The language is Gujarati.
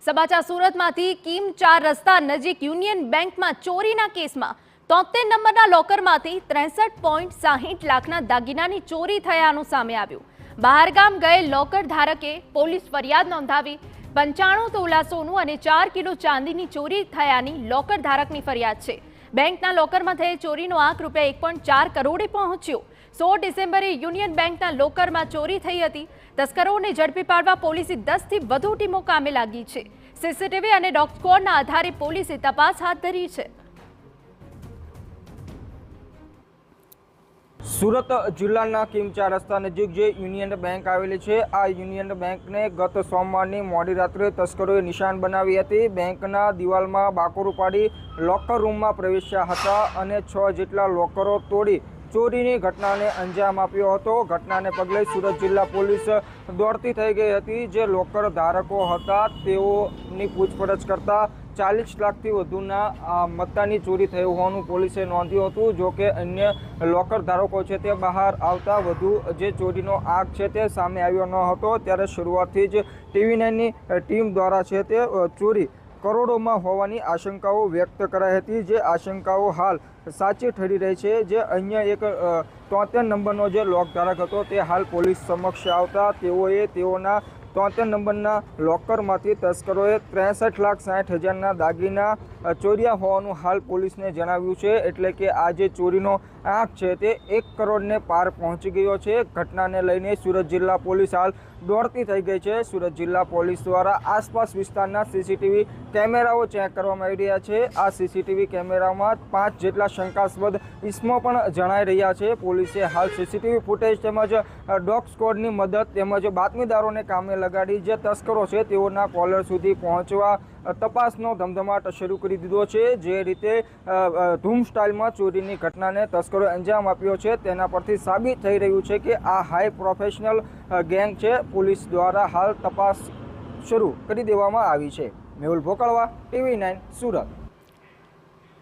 સમાચાર સુરતમાંથી કિમ 4 રસ્તા નજીક યુનિયન બેંકમાં ચોરીના કેસમાં 73 નંબરના લોકરમાંથી 63.60 લાખના દાગીનાની ચોરી થયાનું સામે આવ્યું। બહારગામ ગયેલ લોકર ધારકે પોલીસ ફરિયાદ નોંધાવી 95 તોલા સોનું અને 4 કિલો ચાંદીની ચોરી થયાની લોકર ધારકની ફરિયાદ છે। બેંકના લોકરમાં થયેલ ચોરીનો આંક રૂપિયા 1.4 કરોડે પહોંચ્યો। 16 ડિસેમ્બરે યુનિયન બેંકના લોકરમાં ચોરી થઈ હતી। તસ્કરોને ઝડપી પાડવા પોલીસે 10 થી વધુ ટીમો કામે લાગી છે। સીસીટીવી અને ડોગ સ્ક્વોડના આધારે પોલીસે તપાસ હાથ ધરી છે। સુરત જિલ્લાના કિમ 4 રસ્તા નજીક જે યુનિયન બેંક આવેલી છે, આ યુનિયન બેંકને ગત સોમવારની મોડી રાત્રે તસ્કરોએ નિશાન બનાવી હતી। બેંકના દિવાલમાં બાકોરું પાડી લોકર રૂમમાં પ્રવેશ્યા હતા અને 6 જેટલા લોકરો તોડી ચોરીની ઘટનાને અંજામ આપ્યો હતો। ઘટનાને પગલે સુરત જિલ્લા પોલીસ દોડતી થઈ ગઈ હતી। જે લોકર ધારકો હતા તેઓની પૂછપરછ કરતા 40 લાખથી વધુના મત્તાની ચોરી થઈ હોવાનું પોલીસે નોંધ્યું હતું। જો કે અન્ય લોકર ધારકો છે તે બહાર આવતા વધુ જે ચોરીનો આંક છે તે સામે આવ્યો ન હતો। ત્યારે શરૂઆતથી જ TV9ની ટીમ દ્વારા છે તે ચોરી કરોડોમાં હોવાની આશંકાઓ વ્યક્ત કરાઈ હતી। જે આશંકાઓ હાલ સાચી ઠરી રહી છે। જે અન્ય એક 73 નંબરનો જે લોક ધારક હતો તે હાલ પોલીસ સમક્ષ આવતા તેઓના 73 નંબરના લોકરમાંથી તસ્કરોએ 63,60,000ના દાગીના ચોર્યા હોવાનું હાલ પોલીસને જણાવ્યું છે। એટલે કે આ જે ચોરીનો આંક છે તે 1 કરોડને પાર પહોંચી ગયો છે। ઘટનાને લઈને સુરત જિલ્લા પોલીસ હાલ દોડતી થઈ ગઈ છે। સુરત જિલ્લા પોલીસ દ્વારા આસપાસ વિસ્તારના સીસીટીવી કેમેરાઓ ચેક કરવામાં આવી રહ્યા છે। આ સીસીટીવી કેમેરામાં 5 જેટલા શંકાસ્પદ ઇસમો પણ જણાઈ રહ્યા છે। પોલીસે હાલ સીસીટીવી ફૂટેજ તેમજ ડોગ સ્ક્વોડની મદદ તેમજ બાતમીદારોને કામે લગાડી જે તસ્કરો છે તેઓના કોલર સુધી પહોંચવા તપાસનો ધમધમાટ શરૂ કરી દીધો છે। જે રીતે ધૂમ સ્ટાઇલમાં ચોરીની ઘટનાને તસ્કરોએ અંજામ આપ્યો છે તેના પરથી સાબિત થઈ રહ્યું છે કે આ હાઈ પ્રોફેશનલ ગેંગ છે। પોલીસ દ્વારા હાલ તપાસ શરૂ કરી દેવામાં આવી છે। મેહુલ ભોકળવા, TV9 સુરત।